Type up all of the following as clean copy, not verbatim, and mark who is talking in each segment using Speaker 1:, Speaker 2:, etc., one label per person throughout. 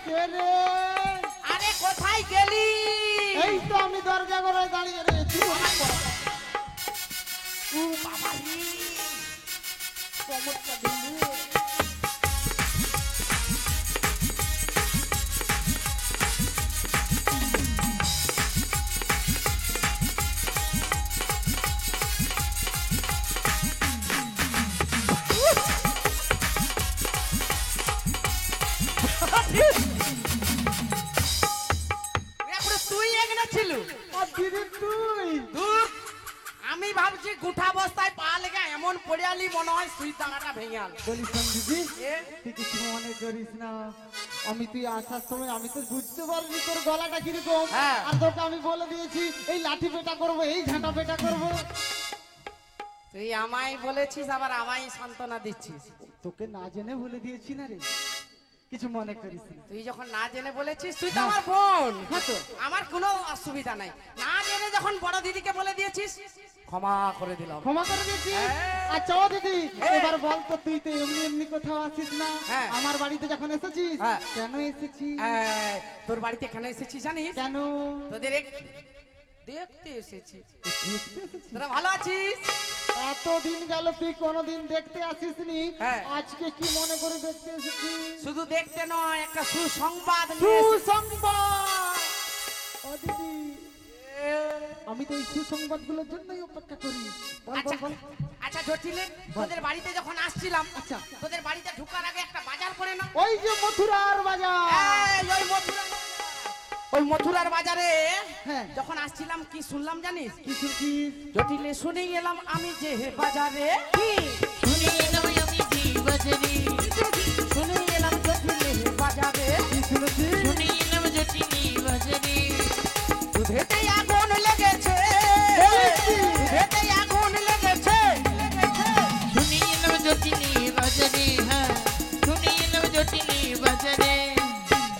Speaker 1: কে রে?
Speaker 2: আরে কোথায় গেলি?
Speaker 1: এই তো আমি দরজা করে দাঁড়িয়ে রয়েছি।
Speaker 2: ও বাবা রে, কোমরটা দিলি। তুই এখানে ছিল?
Speaker 1: দিদি তুই?
Speaker 2: ধুর, আমি ভাবছি গুঠা অবস্থায় পা লেগে এমন পড়ে আলি মনে হয় সুই টাঙাটা ভেঙে আল।
Speaker 1: বলিস না দিদি,
Speaker 2: এ?
Speaker 1: তুই কিছু মনে করিস না। আমি তুই আসার সময় আমি তো বুঝতে পারিনি তোর গলাটা কিরকম।
Speaker 2: হ্যাঁ।
Speaker 1: আর তোকে আমি বলে দিয়েছি এই লাঠি পেটা করবো, এই ঝাঁটা পেটা করবো।
Speaker 2: তুই আমায় বলেছিস আবার আমায় সান্ত্বনা দিচ্ছিস।
Speaker 1: তোকে না জেনে বলে দিয়েছি না রে, কিছু মনে করিস না।
Speaker 2: তুই যখন না জেনে বলেছিস, তুই তো আমার বোন।
Speaker 1: হ্যাঁ তো।
Speaker 2: আমার কোনো অসুবিধা নাই। না জেনে যখন বড় দিদিকে বলে দিয়েছিস, ক্ষমা করে দিলাম।
Speaker 1: ক্ষমা করে দিয়েছি।
Speaker 2: হ্যাঁ।
Speaker 1: আচ্ছা ও দিদি,
Speaker 2: হ্যাঁ।
Speaker 1: এবার বল তো তুই তো এমনি এমনি কোথাও আসিস না।
Speaker 2: হ্যাঁ।
Speaker 1: আমার বাড়িতে যখন এসেছিস,
Speaker 2: হ্যাঁ।
Speaker 1: কেন এসেছিস?
Speaker 2: তোর বাড়িতে এখানে এসেছিস জানিস?
Speaker 1: কেন?
Speaker 2: তোদের দেখতে এসেছি। তোরা ভালো আছিস?
Speaker 1: এতদিন গেল তুই কোনোদিন দেখতে আসিসনি,
Speaker 2: হ্যাঁ।
Speaker 1: আজকে কি মনে করে দেখতে এসেছিস?
Speaker 2: শুধু দেখতে নয়, একটা সুসংবাদ নিয়ে এসেছি।
Speaker 1: সুসংবাদ। ও দিদি, আমি তো এই সুসংবাদ গুলোর জন্যই অপেক্ষা করি। বল
Speaker 2: আচ্ছা,
Speaker 1: বল বল।
Speaker 2: আচ্ছা জটিলে, তোদের বাড়িতে যখন আসছিলাম,
Speaker 1: আচ্ছা।
Speaker 2: তোদের বাড়িতে ঢোকার আগে একটা বাজার করে না?
Speaker 1: ওই যে মথুরার বাজার।
Speaker 2: ওই মথুরার বাজারে
Speaker 1: হ্যাঁ।
Speaker 2: যখন আসছিলাম কি শুনলাম জানিস?
Speaker 1: কি শুনছিস?
Speaker 2: জটিলে শুনে এলাম আমি যে বাজারে,
Speaker 3: শুনে এলাম আমি যে বাজারে,
Speaker 2: শুনে এলাম জটিলে বাজারে,
Speaker 1: কি শুনেছিস?
Speaker 3: শুনে এলাম জটিলি বাজারে,
Speaker 2: দুধেতে আগুন লেগেছে, দুধেতে আগুন লেগেছে।
Speaker 3: শুনে এলাম জটিলি বাজারে, হ্যাঁ শুনে এলাম জটিলি বাজারে,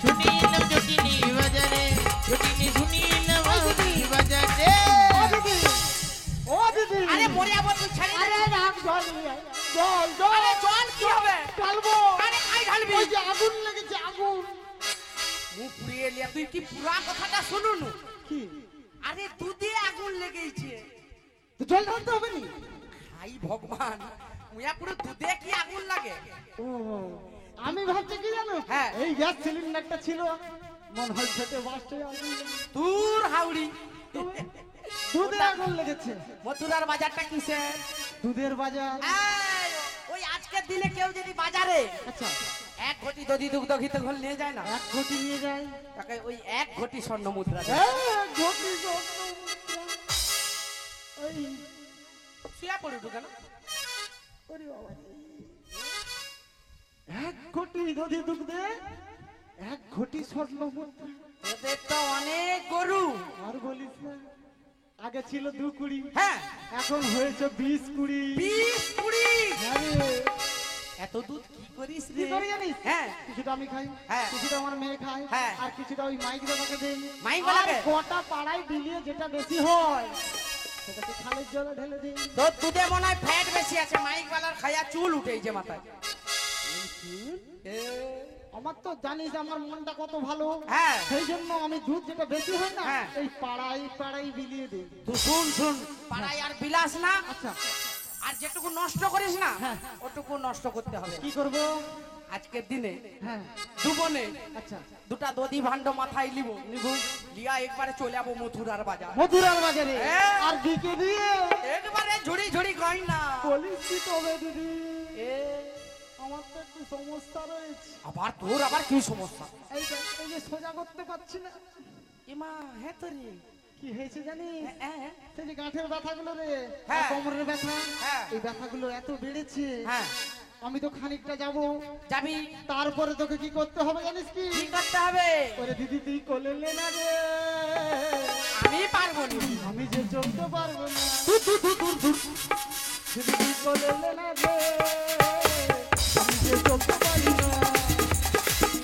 Speaker 3: শুনে এলাম জটিলি বাজারে, জটিলি শুনে এলাম আমি বাজারে।
Speaker 1: ও দিদি, ও দিদি।
Speaker 2: আরে মরে যাবো, তুই ছেড়ে দে।
Speaker 1: আরে রাখ জল নিয়ে আয়। জল জল।
Speaker 2: আরে জল কি হবে?
Speaker 1: ঢালবো।
Speaker 2: আরে আই ঢালবি।
Speaker 1: ওই যে আগুন লেগেছে, আগুন।
Speaker 2: মুখ পুড়িয়ে লিয়া, তুই কি পুরা কথাটা শুনুন?
Speaker 1: কি?
Speaker 2: আরে দুধে আগুন লেগেছে।
Speaker 1: তো জল ঢালতে হবে নি?
Speaker 2: হাই ভগবান, মুয়া পুরো দুধে কি আগুন লাগে?
Speaker 1: ও, আমি ভাবছি কি জানো,
Speaker 2: হ্যাঁ।
Speaker 1: এই গ্যাস সিলিন্ডারটা ছিল, মন হয় ছোট বাসে আগুন লেগেছে।
Speaker 2: দূর হাউড়ি।
Speaker 1: দুধে আগুন লেগেছে।
Speaker 2: মথুরার বাজারটা কিসের?
Speaker 1: দুধের বাজার।
Speaker 2: এই, ওই আজকের দিনে কেউ যদি বাজারে
Speaker 1: আচ্ছা,
Speaker 2: এক ঘটি দধি দুগ্ধ ঘিতে ঘোল নিয়ে যায় না,
Speaker 1: এক ঘটি নিয়ে যাই।
Speaker 2: তাকে ওই এক ঘটি স্বর্ণ মুদ্রা দেয়।
Speaker 1: ঘটি স্বর্ণ মুদ্রা। এই,
Speaker 2: শুয়া পড়ে কেন?
Speaker 1: ওরে বাবা রে। এক ঘটি দধি দুগ্ধে এক ঘটি স্বর্ণ মুদ্রা।
Speaker 2: ওদের তো অনেক গরু।
Speaker 1: আর বলিস না, আগে ছিল 2 কুড়ি,
Speaker 2: হ্যাঁ,
Speaker 1: এখন হয়েছে 20 কুড়ি।
Speaker 2: 20-20।
Speaker 1: আরে,
Speaker 2: এত দুধ কি করিস
Speaker 1: কি
Speaker 2: রে?
Speaker 1: করে জানিস?
Speaker 2: হ্যাঁ,
Speaker 1: কিছুটা আমি খাই,
Speaker 2: হ্যাঁ।
Speaker 1: কিছুটা আমার মেয়ে খায়,
Speaker 2: হ্যাঁ।
Speaker 1: আর কিছুটা ওই মাইক দাদাকে দেই।
Speaker 2: মাইক
Speaker 1: আর
Speaker 2: বালাকে?
Speaker 1: গোটা পাড়ায় বিলিয়ে যেটা বেশি হয় সেটাকে খালের জলে ঢেলে দিই।
Speaker 2: তোর দুধে মনে হয় ফ্যাট বেশি আছে, মাইক বালার খায়া চুল উঠেছে মাথায়।
Speaker 1: আমার তো জানিস আমার মনটা কত ভালো,
Speaker 2: হ্যাঁ।
Speaker 1: সেই জন্য আমি দুধ যেটা বেশি হয় না,
Speaker 2: হ্যাঁ।
Speaker 1: এই পাড়ায় পাড়ায় বিলিয়ে দিই।
Speaker 2: তুই শুন শুন, পাড়ায় আর বিলাস না,
Speaker 1: আচ্ছা,
Speaker 2: আর যেটুকু নষ্ট করিস না
Speaker 1: হ্যাঁ।
Speaker 2: ওটুকু নষ্ট করতে হবে।
Speaker 1: কি করব?
Speaker 2: আজকের দিনে
Speaker 1: হ্যাঁ,
Speaker 2: দুবনে
Speaker 1: আচ্ছা,
Speaker 2: দুটা দধি ভাণ্ড মাথায় লিব, লিয়া একবারে চলে যাবো মথুরার বাজার।
Speaker 1: মথুরার বাজারে,
Speaker 2: হ্যাঁ।
Speaker 1: আর বিকে দিয়ে
Speaker 2: একবারে ঝুড়ি ঝুড়ি গয় না।
Speaker 1: বলিস কি তবে দিদি,
Speaker 2: এ,
Speaker 1: আমার তো একটু সমস্যা রয়েছে।
Speaker 2: আবার তোর আবার কি সমস্যা?
Speaker 1: এই দেখ, এই যে সোজা করতে পারছি না।
Speaker 2: ইমা হ্যাঁ তো রে।
Speaker 1: কি হয়েছে জানিস?
Speaker 2: হ্যাঁ,
Speaker 1: সেই যে গাঁঠের ব্যথাগুলো রে,
Speaker 2: হ্যাঁ।
Speaker 1: আর কোমরের ব্যথা,
Speaker 2: হ্যাঁ।
Speaker 1: এই ব্যথাগুলো এত বেড়েছে,
Speaker 2: হ্যাঁ,
Speaker 1: আমি তো খানিকটা যাব,
Speaker 2: যাবি?
Speaker 1: তারপরে তোকে কি করতে হবে জানিস কি?
Speaker 2: কি করতে হবে?
Speaker 1: ওরে দিদি তুই কোলে নে না রে,
Speaker 2: আমি পারবো না।
Speaker 1: আমি যে চলতে পারবো না। দিদি তুই কোলে নে না রে, আমি যে চলতে পারি না।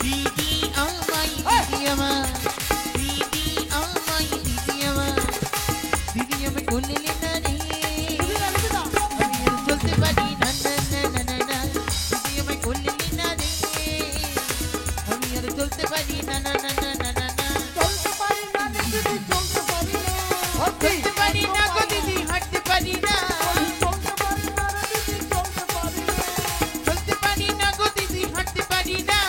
Speaker 3: দিদি আমায় দিদি আমার, দিদি আমায় দিদি আমার, দিদি আমায় কোলে নে না রে,
Speaker 1: দিদি না, দিদি না।
Speaker 3: আমি আর চলতে পারি না না না না না না, দিদি আমায় কোলে নে না রে, আমি আর চলতে পারি না না না না না না না
Speaker 1: চলতে পারি না রে দিদি চলতে পারি না
Speaker 3: চলতে পারি না গো দিদি হাঁটতে পারি না
Speaker 1: চলতে পারি না রে দিদি চলতে পারি না
Speaker 3: চলতে পারি না গো দিদি হাঁটতে পারি না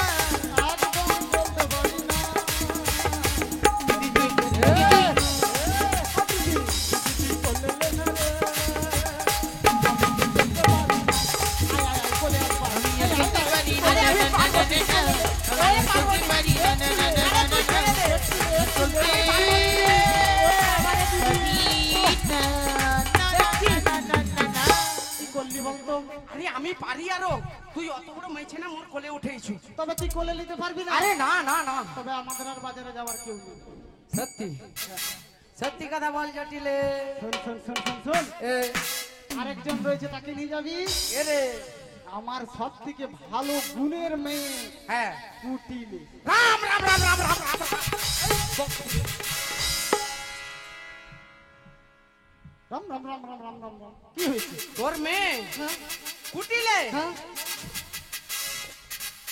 Speaker 1: একদম চলতে পারি না
Speaker 3: দিদি চলতে পারি না না না না না না চলতে পারি না না না না না না চলতে পারি না না না না না না
Speaker 1: কি করলি বলতো
Speaker 2: আরে আমি পারি আরো তুই অত বড় মেয়েছে না মোর কোলে উঠেইছু
Speaker 1: তবে তুই কোলে নিতে পারবি না
Speaker 2: আরে না না না
Speaker 1: তবে আমাদের আর বাজারে যাওয়ার কেউ নেই
Speaker 2: সত্যি সত্যি কথা বল জটিলে
Speaker 1: শোন শোন শোন শোন শোন
Speaker 2: এ
Speaker 1: আরেকজন রয়েছে তাকে নিয়ে যাবি
Speaker 2: এ রে
Speaker 1: আমার সব থেকে ভালো গুণের মেয়ে
Speaker 2: হ্যাঁ
Speaker 1: কুটিলে
Speaker 2: রাম রাম রাম রাম রাম রাম
Speaker 1: রাম রাম রাম রাম রাম রাম রাম কি হয়েছে
Speaker 2: তোর মেয়ে
Speaker 1: হ্যাঁ
Speaker 2: কুটিলে
Speaker 1: হ্যাঁ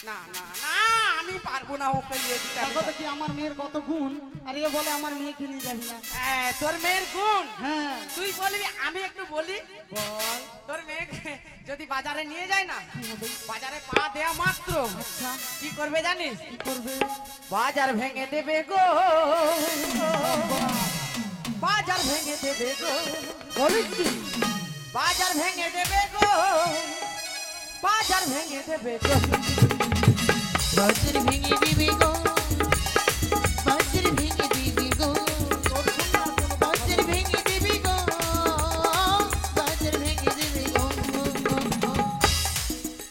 Speaker 2: না না না আমি পারবো না ওকে নিয়ে দিতে
Speaker 1: দেখো তো কি আমার মেয়ের কত গুণ আর এ বলে আমার মেয়েকে নিয়ে যাবি না
Speaker 2: তোর মেয়ের গুণ
Speaker 1: হ্যাঁ
Speaker 2: তুই বলবি আমি একটু বলি
Speaker 1: বল
Speaker 2: তোর মেয়েকে যদি বাজারে নিয়ে যায় না
Speaker 1: কি হবে
Speaker 2: বাজারে পা দেয়া মাত্র
Speaker 1: আচ্ছা
Speaker 2: কি করবে জানিস
Speaker 1: কি করবে
Speaker 2: বাজার ভেঙে দেবে গো বাজার ভেঙে দেবে গো
Speaker 1: বলিস কি
Speaker 2: বাজার ভেঙে দেবে গো বাজার ভেঙে দেবে গো
Speaker 3: বাজার ভেঙে দিবি গো বাজার ভেঙে দিবি গো বাজার ভেঙে দিবি গো বাজার ভেঙে দিবি গো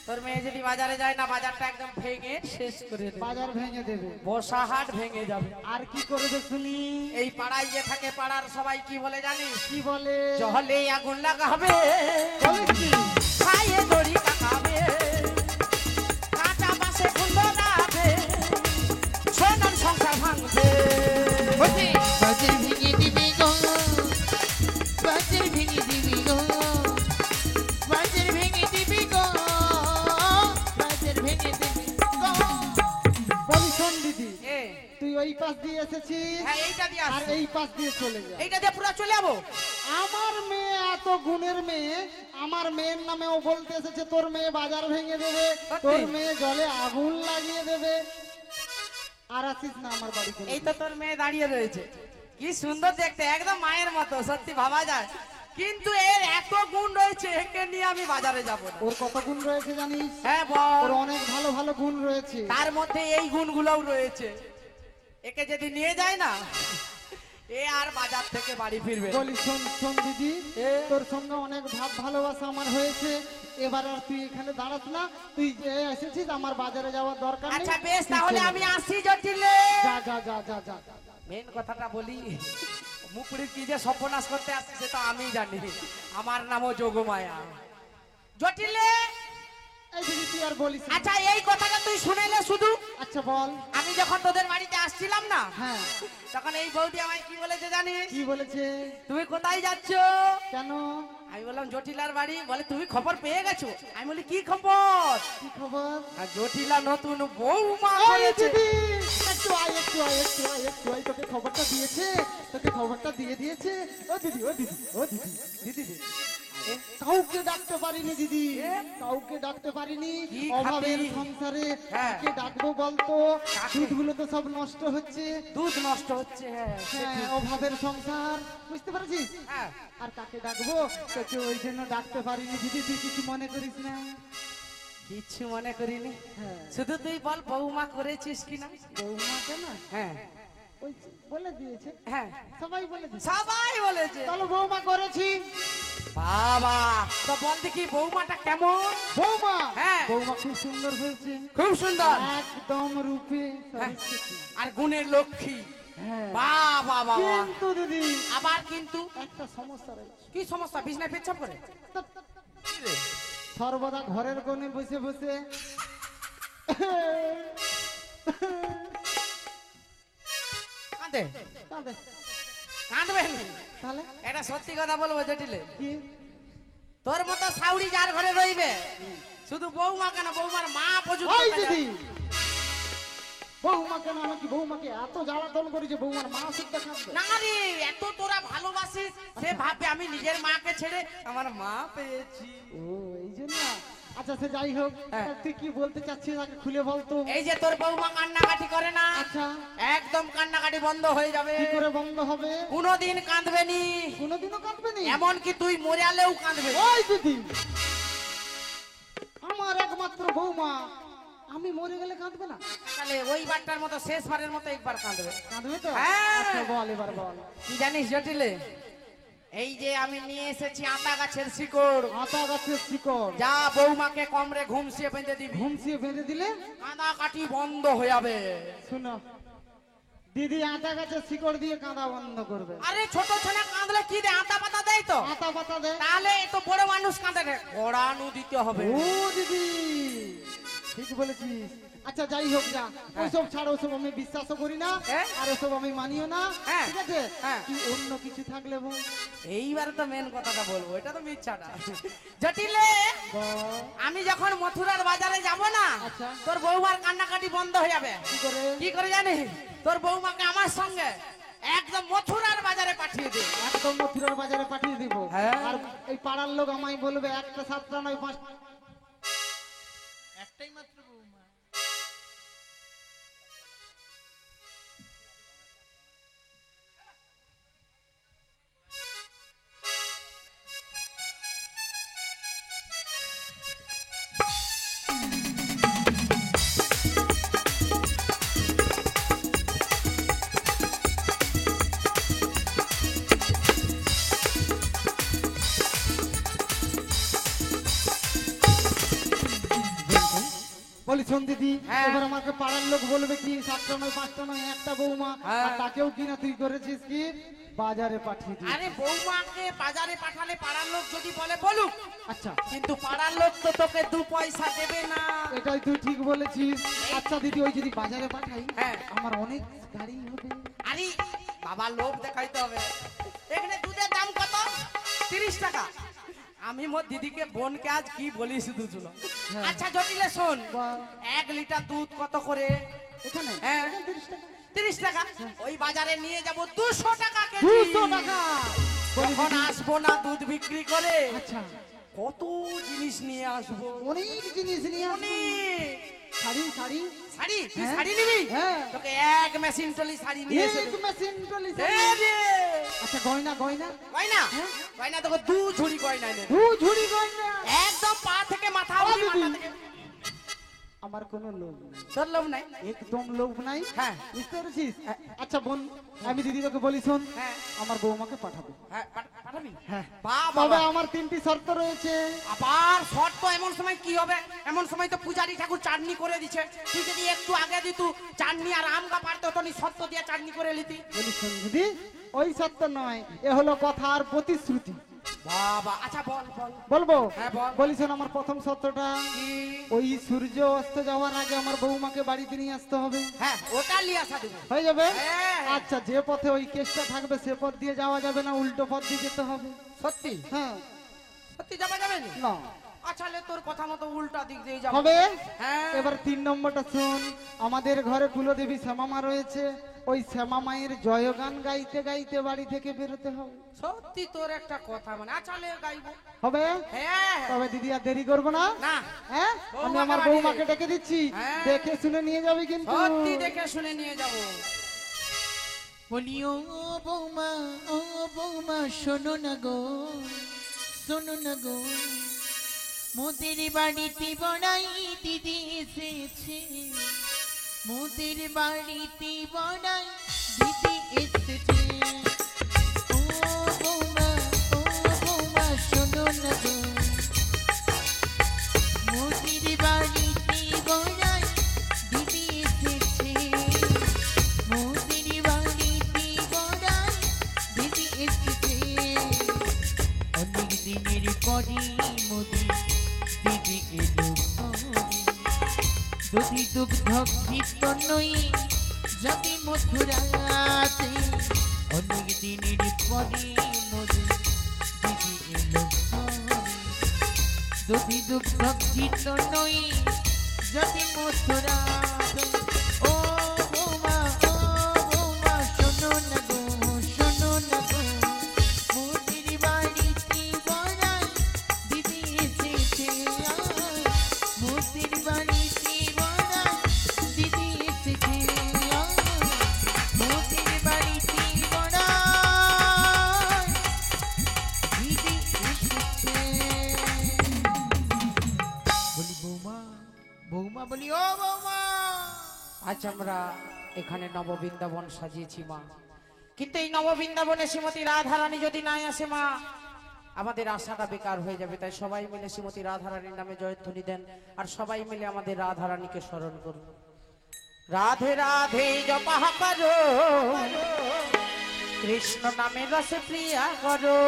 Speaker 2: তোর মেয়ে যদি বাজারে যায় না বাজারটা একদম ভেঙে শেষ করে দেবে
Speaker 1: বাজার ভেঙে দেবে
Speaker 2: বসা হাট ভেঙে যাবে
Speaker 1: আর কি করবে শুনি
Speaker 2: এই পাড়ায় যে থাকে পাড়ার সবাই কি বলে জানিস
Speaker 1: কি বলে
Speaker 2: জলে আগুন লাগাবে
Speaker 1: বলিস কি
Speaker 2: খাইয়ে দড়ি কাকাবে কাঁচা বাসে গুন্ড দাবে সোনার সংসার ভাঙবে
Speaker 3: ওঠে বাজার ভেঙে দিবি গো বাজার ভেঙে দিবি গো বাজার ভেঙে দিবি গো বাজার ভেঙে দিবি গো
Speaker 1: বলি শোন দিদি
Speaker 2: এ
Speaker 1: তুই ওই পাশ দিয়ে এসেছিস
Speaker 2: হ্যাঁ এইটা দিয়ে
Speaker 1: আর
Speaker 2: আসছে
Speaker 1: এই পাশ দিয়ে চলে যা
Speaker 2: এইটা দিয়ে পুরো চলে যাবো
Speaker 1: আমার মেয়ে এত গুণের মেয়ে আমার মেয়ের নামে ও বলতে এসেছে তোর মেয়ে বাজার ভেঙে দেবে
Speaker 2: সত্যি?
Speaker 1: তোর মেয়ে জলে আগুন লাগিয়ে দেবে আর আসিস না আমার বাড়িতে
Speaker 2: এই তো তোর মেয়ে দাঁড়িয়ে রয়েছে কি সুন্দর দেখতে একদম মায়ের মতো সত্যি ভাবা যায় কিন্তু এর এত গুণ রয়েছে একে নিয়ে আমি বাজারে যাবো না
Speaker 1: ওর কত গুণ রয়েছে জানিস
Speaker 2: হ্যাঁ
Speaker 1: ওর
Speaker 2: বল
Speaker 1: অনেক ভালো ভালো গুণ রয়েছে
Speaker 2: তার মধ্যে এই গুণগুলোও রয়েছে একে যদি নিয়ে যায় না এ আর বাজার থেকে বাড়ি ফিরবে না।
Speaker 1: বলি শোন শোন দিদি
Speaker 2: এ?
Speaker 1: তোর সঙ্গে অনেক ভাব ভালোবাসা আমার হয়েছে এবার আর তুই এখানে দাঁড়াস না তুই যে এসেছিস আমার বাজারে যাওয়ার দরকার নেই
Speaker 2: আচ্ছা বেশ
Speaker 1: তুই
Speaker 2: তাহলে
Speaker 1: চলে
Speaker 2: আমি
Speaker 1: যা।
Speaker 2: আসি জটিলে
Speaker 1: যা যা যা যা যা যা যা।
Speaker 2: মেন কথাটা বলি মুকুড়ির কি যে সর্বনাশ করতে আসছে সেটা আমি জানি আমার নামও যোগমায়া জটিলে
Speaker 1: এই দিদি তুই আর বলিস না।
Speaker 2: আচ্ছা এই কথাটা তুই শুনেলে শুধু
Speaker 1: আচ্ছা বল
Speaker 2: আমি যখন তোদের বাড়িতে আসছিলাম না
Speaker 1: হ্যাঁ
Speaker 2: তখন এই বৌদি আমায় কি বলেছে জানিস
Speaker 1: কি বলেছে
Speaker 2: তুমি কোথায় যাচ্ছ
Speaker 1: কেন
Speaker 2: আমি বললাম জটিলার বাড়ি বলে তুমি খবর পেয়ে গেছো আমি বলি কি খবর
Speaker 1: কি খবর
Speaker 2: আর জটিলা নতুন বৌমা
Speaker 1: ওই
Speaker 2: হয়েছে
Speaker 1: দিদি একটু আয় একটু আয় একটু আয় একটু আয় তোকে খবরটা দিয়েছে তোকে খবরটা দিয়ে দিয়েছে ও দিদি ও দিদি ও দিদি দিদি দিদি কাউকে ডাকতে পারিনি দিদি কাউকে ডাকতে পারিনি
Speaker 2: কি
Speaker 1: অভাবের
Speaker 2: খাতির?
Speaker 1: সংসারে
Speaker 2: হ্যাঁ।
Speaker 1: কাকে ডাকবো বলতো
Speaker 2: কাকে?
Speaker 1: দুধগুলো তো সব নষ্ট হচ্ছে
Speaker 2: দুধ নষ্ট হচ্ছে হ্যাঁ
Speaker 1: হ্যাঁ অভাবের সংসার বুঝতে পারছিস
Speaker 2: হ্যাঁ
Speaker 1: আর কাকে ডাকবো তোকে ওই জন্য ডাকতে পারিনি দিদি তুই কিছু মনে করিস না
Speaker 2: কিচ্ছু মনে করিনি
Speaker 1: হ্যাঁ
Speaker 2: শুধু তুই বল বৌমা করেছিস কিনা
Speaker 1: বৌমা কেন
Speaker 2: হ্যাঁ
Speaker 1: ওই বলে দিয়েছে
Speaker 2: হ্যাঁ
Speaker 1: সবাই বলে দিয়েছে
Speaker 2: সবাই বলেছে
Speaker 1: চলো বৌমা করেছি
Speaker 2: বাবা তো বল দেখি বৌমাটা কেমন
Speaker 1: বৌমা
Speaker 2: হ্যাঁ।
Speaker 1: বৌমা খুব সুন্দর হয়েছে
Speaker 2: খুব সুন্দর
Speaker 1: একদম রূপে
Speaker 2: হ্যাঁ।
Speaker 1: সরস্বতী।
Speaker 2: আর গুণের লক্ষ্মী
Speaker 1: হ্যাঁ
Speaker 2: বাবা বাবা
Speaker 1: কিন্তু দিদি
Speaker 2: আবার কিন্তু
Speaker 1: একটা সমস্যা রয়েছে
Speaker 2: কি সমস্যা বিছনায় পেচ্ছাপ করে কি রে?
Speaker 1: সর্বদা ঘরের কোণে বসে বসে
Speaker 2: কাঁদে
Speaker 1: কাঁদে।
Speaker 2: কাঁদবেন
Speaker 1: তাহলে
Speaker 2: এটা সত্যি কথা বলবো জটিলে
Speaker 1: কি
Speaker 2: তোর মতো সাউরি যার ঘরে রইবে শুধু বৌমা কেন বৌমার মা পর্যন্ত
Speaker 1: ওই
Speaker 2: কাঁদে।
Speaker 1: দিদি বৌমা কেন আমাকে বৌমাকে এত জ্বালাতন করেছে বৌমার মা সুদ্ধ কাঁদবে
Speaker 2: না রে, এত তোরা ভালোবাসিস, সে ভাববে আমি নিজের মাকে ছেড়ে আমার মা পেয়েছি।
Speaker 1: ও এই জন্য। আচ্ছা সে যাই হোক,
Speaker 2: হ্যাঁ।
Speaker 1: তা তুই কি বলতে চাচ্ছিস আগে খুলে বলতো।
Speaker 2: এই যে তোর বৌমা কান্নাকাটি করে না,
Speaker 1: আচ্ছা
Speaker 2: একদম কান্নাকাটি বন্ধ হয়ে যাবে,
Speaker 1: কি করে বন্ধ হবে?
Speaker 2: কোনোদিন কাঁদবে নি,
Speaker 1: কোনোদিনও কাঁদবে না।
Speaker 2: এমনকি তুই মরে কাঁদবে।
Speaker 1: ওই দিদি, আমার একমাত্র বৌমা, আমি মরে গেলে কাঁদবে না?
Speaker 2: তাহলে ওই বারটার মতো শেষবারের মতো একবার কাঁদবে।
Speaker 1: কাঁদবে তো?
Speaker 2: হ্যাঁ।
Speaker 1: আচ্ছা বল এবার বল।
Speaker 2: কি জানিস জটিলে, এই যে আমি নিয়ে এসেছি আতা গাছের শিকড়,
Speaker 1: আতা গাছের শিকড়,
Speaker 2: যা বৌমাকে কমরে ঘুমসিয়ে বেঁধে দিবি,
Speaker 1: ঘুমসিয়ে বেঁধে দিলে
Speaker 2: কাঁদাকাটি বন্ধ হয়ে যাবে।
Speaker 1: শুনো দিদি, আতা গাছের শিকড় দিয়ে কাঁদা বন্ধ করবে।
Speaker 2: আরে ছোট ছেলে কাঁদলে কি দে, আতা পাতা দেয় তো?
Speaker 1: আতা পাতা দে।
Speaker 2: তাহলে এ তো বড় মানুষ কাঁদে রে, ঘোড়ানো দিতে হবে।
Speaker 1: ও দিদি ঠিক বলেছিস। আচ্ছা যাই হোক যা, ওইসব ছাড়ো, ওসব আমি বিশ্বাসও করি না,
Speaker 2: হ্যাঁ?
Speaker 1: আর ওসব আমি মানিও না,
Speaker 2: হ্যাঁ।
Speaker 1: ঠিক আছে?
Speaker 2: হ্যাঁ।
Speaker 1: কি অন্য কিছু থাকলে বল।
Speaker 2: এইবার তো মেন কথাটা বলবো, এটা তো মিথ্যাটা। জটিলে,
Speaker 1: বল।
Speaker 2: আমি যখন মথুরার বাজারে যাব না,
Speaker 1: আচ্ছা।
Speaker 2: তোর বৌমার কান্নাকাটি বন্ধ হয়ে যাবে।
Speaker 1: কি করে?
Speaker 2: কি করে জানিস? তোর বৌমাকে আমার সঙ্গে একদম মথুরার বাজারে পাঠিয়ে দে।
Speaker 1: একদম মথুরার বাজারে পাঠিয়ে দিব।
Speaker 2: হ্যাঁ।
Speaker 1: আর এই পাড়ার লোক আমায় বলবে একটা সাতটা নয় পাঁচ।
Speaker 3: একটাই মাত্র বৌমা।
Speaker 1: বলি শোন দিদি,
Speaker 2: হ্যাঁ।
Speaker 1: এবার আমাকে পাড়ার লোক বলবে কি সাতটা নয় পাঁচটা নয় একটা বৌমা,
Speaker 2: হ্যাঁ।
Speaker 1: আর তাকেও কিনা তুই করেছিস কি বাজারে পাঠিয়ে দিই।
Speaker 2: আরে বৌমাকে বাজারে পাঠালে পাড়ার লোক যদি বলে বলুক,
Speaker 1: আচ্ছা
Speaker 2: কিন্তু পাড়ার লোক তো তোকে 2 পয়সা দেবে না।
Speaker 1: এটাই তুই ঠিক বলেছিস। আচ্ছা দিদি, ওই যদি বাজারে পাঠাই,
Speaker 2: হ্যাঁ।
Speaker 1: আমার অনেক গাড়ি হবে।
Speaker 2: আরে বাবা, লোভ দেখাইতে হবে। এখানে দুধের দাম কত? 30 টাকা। আমি মোর দিদিকে বোনকে আজ কি বলি শুধু শুনো।
Speaker 1: হ্যাঁ।
Speaker 2: আচ্ছা জটিলে শোন,
Speaker 1: বল।
Speaker 2: 1 লিটার দুধ কত করে?
Speaker 1: এখানে
Speaker 2: হ্যাঁ।
Speaker 1: 30 টাকা।
Speaker 2: 30 টাকা। ওই বাজারে নিয়ে যাব 200 টাকা কেজি।
Speaker 1: 200 টাকা। বলি
Speaker 2: যখন
Speaker 1: দিদি,
Speaker 2: আসবো না দুধ বিক্রি করে,
Speaker 1: আচ্ছা
Speaker 2: কত জিনিস নিয়ে আসবো।
Speaker 1: অনেক জিনিস নিয়ে আসবি।
Speaker 2: অনেক।
Speaker 1: শাড়ি শাড়ি
Speaker 2: শাড়ি? তুই
Speaker 1: হ্যাঁ।
Speaker 2: শাড়ি নিবি?
Speaker 1: হ্যাঁ।
Speaker 2: তোকে এক মেশিন টলি শাড়ি নিয়ে এসে
Speaker 1: এক
Speaker 2: দেবো।
Speaker 1: মেশিন টলি
Speaker 2: দে
Speaker 1: শাড়ি।
Speaker 2: দে।
Speaker 1: আচ্ছা গয়না গয়না
Speaker 2: গয়না?
Speaker 1: হ্যাঁ।
Speaker 2: গয়না তোকে 2 ঝুড়ি গয়না এনে দেবো।
Speaker 1: ঝুড়ি গয়না।
Speaker 2: একদম পা থেকে মাথা
Speaker 1: ও
Speaker 2: অবধি,
Speaker 1: দিদি।
Speaker 2: মাথা থেকে।
Speaker 1: আমার কোনো লোভ নেই,
Speaker 2: তোর লোভ নাই?
Speaker 1: একদম লোভ নাই।
Speaker 2: হ্যাঁ।
Speaker 1: বুঝতে পেরেছিস? আচ্ছা বোন, আমি দিদি তোকে বলি শোন,
Speaker 2: হ্যাঁ।
Speaker 1: আমার বৌমাকে পাঠাবো।
Speaker 2: হ্যাঁ, পাঠাবি?
Speaker 1: হ্যাঁ।
Speaker 2: বাবা,
Speaker 1: তবে আমার 3টি শর্ত রয়েছে।
Speaker 2: আবার শর্ত? এমন সময় কি হবে? এমন সময় তো পূজারি ঠাকুর চাটনি করে দিছে। তুই যদি একটু আগে দিতু চাটনি আর আম গা পারতো, তো শর্ত দিয়ে চাটনি করে লিতি।
Speaker 1: বলি শোন দিদি, ওই শর্ত নয়, এ হলো কথা আর প্রতিশ্রুতি।
Speaker 2: বাবা, আচ্ছা বল বল।
Speaker 1: বলবো?
Speaker 2: হ্যাঁ, বল।
Speaker 1: বলি শোন, আমার প্রথম শর্তটা,
Speaker 2: কি?
Speaker 1: ওই সূর্য অস্ত যাওয়ার আগে আমার বৌমাকে বাড়িতে নিয়ে আসতে হবে।
Speaker 2: হ্যাঁ, ওটা নিয়ে আসা দেবো।
Speaker 1: হয়ে যাবে?
Speaker 2: হ্যাঁ।
Speaker 1: আচ্ছা, যে পথে ওই কেসটা থাকবে সে পথ দিয়ে যাওয়া যাবে না, উল্টো পথ দিয়ে যেতে হবে।
Speaker 2: সত্যি?
Speaker 1: হ্যাঁ।
Speaker 2: সত্যি যাবা যাবে না?
Speaker 1: না
Speaker 2: আচ্ছা লে, তোর কথা মতো উল্টা দিক দিয়ে যাবো।
Speaker 1: হবে?
Speaker 2: হ্যাঁ।
Speaker 1: এবার 3 নম্বরটা শুন, আমাদের ঘরে কুলদেবী শ্যামামা রয়েছে, ওই শ্যামা মায়ের জয়গান গাইতে গাইতে বাড়ি থেকে বেরোতে হবে।
Speaker 2: সত্যি তোর একটা কথা, মানে আচ্ছা লে গাইবো।
Speaker 1: হবে?
Speaker 2: হ্যাঁ।
Speaker 1: তবে দিদি আর দেরি করবো না।
Speaker 2: না,
Speaker 1: হ্যাঁ, আমি আমার
Speaker 2: বৌমাকে
Speaker 1: বৌমাকে ডেকে দিচ্ছি,
Speaker 2: হ্যাঁ।
Speaker 1: দেখে শুনে নিয়ে যাবে কিন্তু।
Speaker 2: সত্যি দেখে শুনে নিয়ে যাবো।
Speaker 3: বলি ও বৌমা, ও বৌমা, শোনো না গো, শোনো না গো, মোদের বাড়িতে বড়াই দিদি এসেছে, মোদের বাড়িতে বড়াই দিদি এসেছে। ও বৌমা, ও বৌমা, শোনো না গো, মোদের বাড়িতে বড়াই দিদি এসেছে, মোদের বাড়িতে বড়াই দিদি এসেছে। অনেক দিনের পরে মোদি দিদি এলো ঘরে, যদি দুগ্ধ ঘৃত নই যাবে মথুরাতে। অনেক দিনের পরে মোদি দিদি এলো ঘরে, যদি দুগ্ধ ঘৃত নই যাবে মথুরাতে। ও
Speaker 2: আজ আমরা এখানে নববৃন্দাবন সাজিয়েছি মা, কিন্তু এই নববৃন্দাবনে শ্রীমতী রাধারানী যদি নাই আসে মা, আমাদের আশাটা বেকার হয়ে যাবে। তাই সবাই মিলে শ্রীমতী রাধারানীর নামে জয়ধ্বনি দেন, আর সবাই মিলে আমাদের রাধারানীকে স্মরণ করুন। রাধে রাধে জপা করো, কৃষ্ণ নামে রস প্রিয়া করো।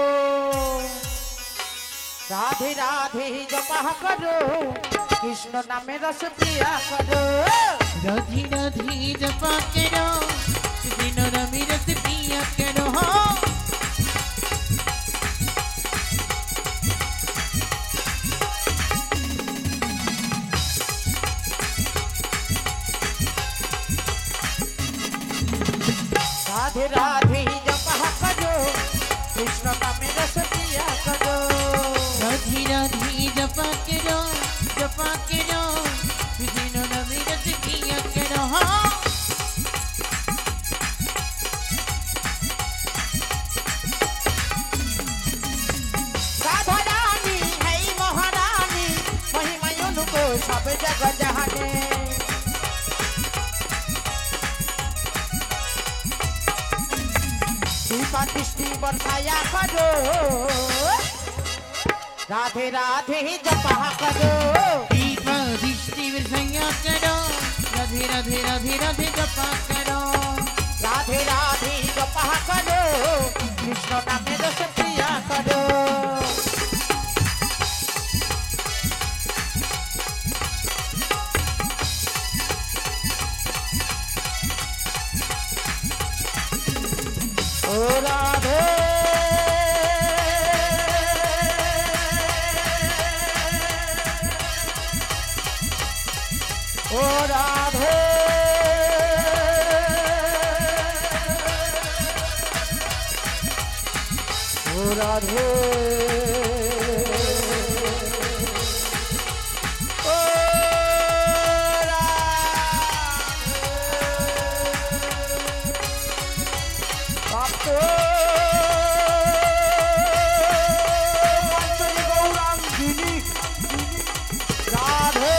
Speaker 2: রাধে রাধে জপা করো, কৃষ্ণ নামে রস প্রিয়া করো।
Speaker 3: রাধে রাধে জপা করো, কৃষ্ণ নামে রস প্রিয়া করো।
Speaker 2: राधे राधे जपा करो, कृष्ण नामे रस पिया करो।
Speaker 3: राधे राधे जपा करो, जपा करो, कृष्ण नामे रस प्रिया करो।
Speaker 2: राधा रानी है महारानी, महिमा उनको सब जगह जहाने। कृपा दृष्टि बरसाया करो, राधे राधे जपा करो।
Speaker 3: दीपा दृष्टि बरसाया करो, राधे राधे राधे राधे जपा करो।
Speaker 2: राधे राधे जपा करो, कृष्ण नामे रस प्रिया करो। ओ राधे ओ राधे ओ राधे ओ রাধে গৌরাঙ্গিনী রাধে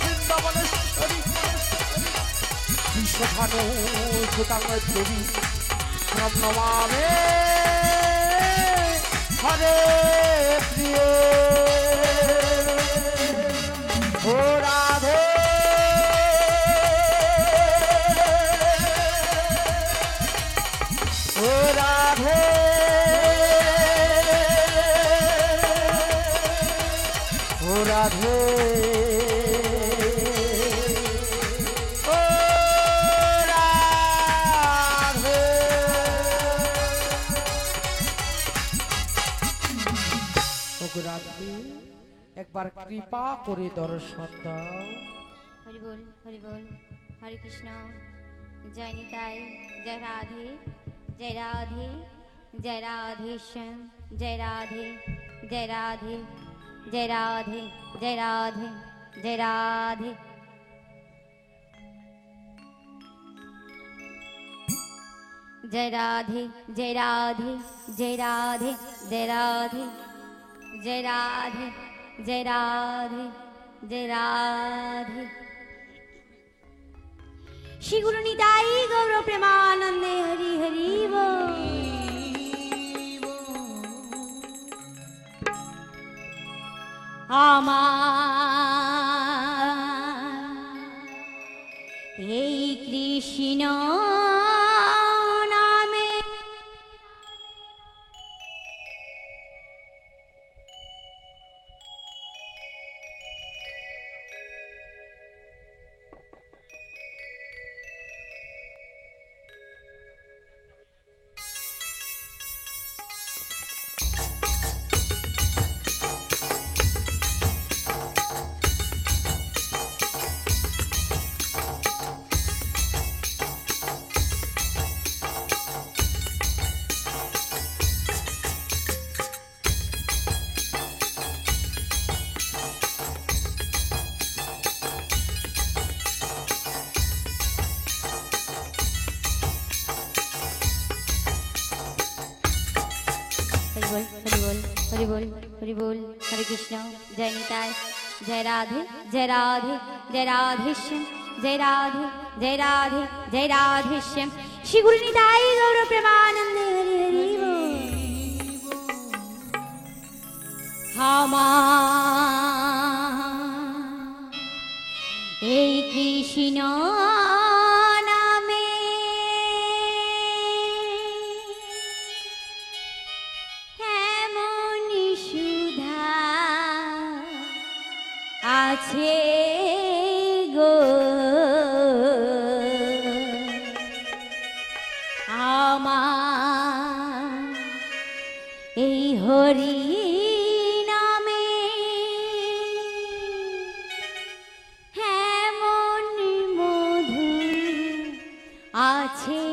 Speaker 2: বৃন্দাবনেশ্বরী বিশ্বভানু সুতাঙ্গ দেবী রাম নমামে হরে প্রিয়। ও রাধে ও রাধে ও রাধে ও রাধে। ওগো রাধে, একবার কৃপা করে দর্শন দাও।
Speaker 4: হরি বল, হরি বল, হরে কৃষ্ণ। জয় নিতাই, জয় রাধে, জয় রাধে, জয় রাধে শ্যাম, জয় রাধে, জয় রাধে, জয় রাধে, জয় রাধে, জয় রাধে। জয় রাধে, জয় রাধে, জয় রাধে, জয় রাধে, জয় রাধে, জয় রাধে, জয় রাধে। শ্রী গুরু নিতাই গৌর প্রেমানন্দে হরি হরি বল। আমার এই কৃষ্ণ নামে হরি বল, হরি বল, হরি বল, হরে কৃষ্ণ। জয় নিতাই, जय राधे जय राधे जय राधेश्याम जय राधे जय राधे जय राधेश्याम श्री गुरु निताई गौर प्रेमानंद हरि हरि बोल। আমার এই কৃষ্ণ নামে এমন সুধা আছে গো আমার এই হরি নামে এমন মধু আছে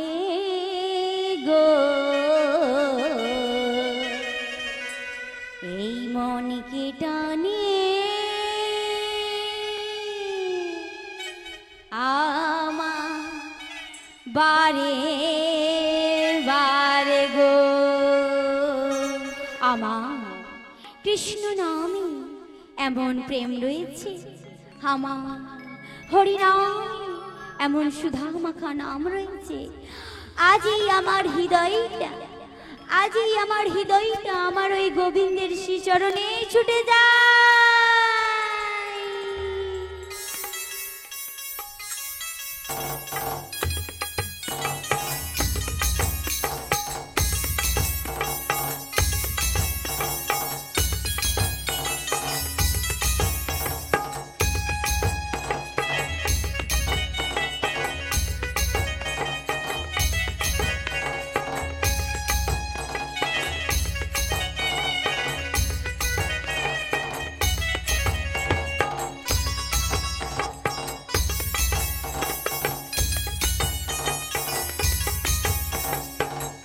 Speaker 4: গো এই মনকে টানে আমার বারে বারে গো আমার কৃষ্ণ নামে এমন প্রেম রয়েছে আমার হরিনাম এমন সুধা মাখা নাম রয়েছে আজই আমার হৃদয়টা আমার ওই গোবিন্দের শ্রীচরণে ছুটে যায়।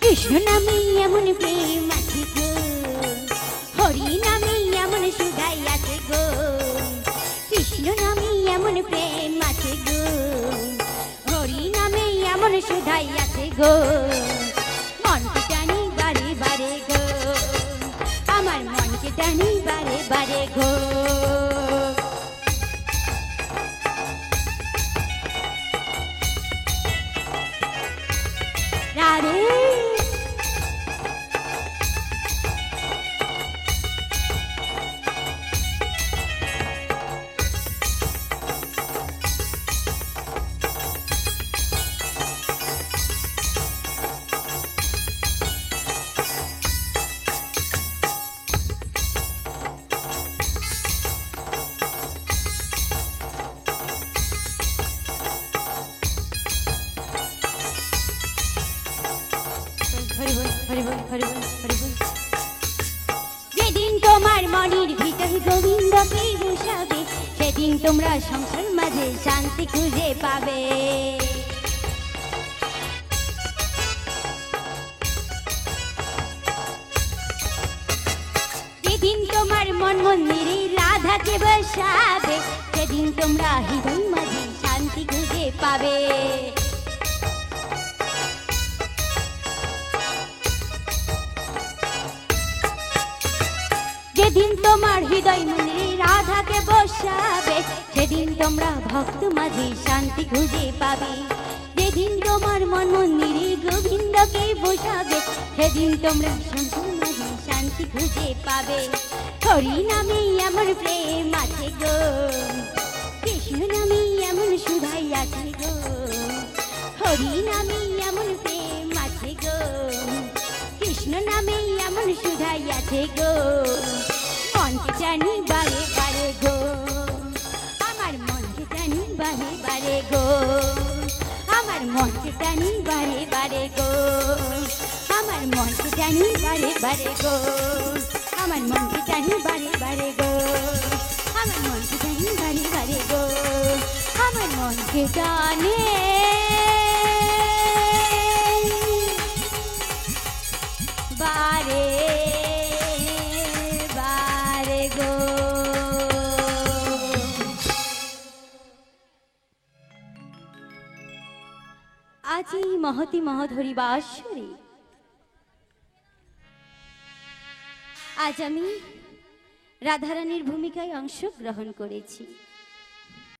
Speaker 4: কৃষ্ণ নামে এমন প্রেম আছে গো হরি নামে এমন সুধাই আছে গো কৃষ্ণ নামে এমন প্রেম আছে গো হরি নামে এমন সুধাই আছে গো মনকে টানি বারে বারে গো আমার মনকে টানি বারে বারে গো রাধে যেদিন তোমার মনের ভিতরে গোবিন্দকে বসাবে সেদিন তোমরা সংসার মাঝে শান্তি খুঁজে পাবে যেদিন তোমার মন মন্দিরে রাধাকে বসাবে সেদিন তোমরা হৃদয় মাঝে শান্তি খুঁজে পাবে যেদিন তোমার হৃদয় মন্দিরে রাধাকে বসাবে সেদিন তোমরা ভক্ত মাঝে শান্তি খুঁজে পাবে যেদিন তোমার মন মন্দিরে গোবিন্দকে বসাবে সেদিন তোমরা সংসার মাঝে শান্তি খুঁজে পাবে হরি নামে এমন প্রেম আছে গো কৃষ্ণ নামে এমন সুধাই আছে গো হরি নামে এমন প্রেম আছে গো কৃষ্ণ নামে এমন সুধাই আছে গো মনকে জানি বারে বারে গো আমার মনকে জানি বারে বারে গো আমার মনকে জানি বারে বারে গো আমার মনকে জানি বারে বারে গো আমার মনকে জানি বারে বারে গো আমার মনকে জানি বারে বারে গো আমার মনকে জানে বারে বারে গো আজ এই মহতি মহধরি বাসরে আজ আমি রাধারানীর ভূমিকায় অংশগ্রহণ করেছি।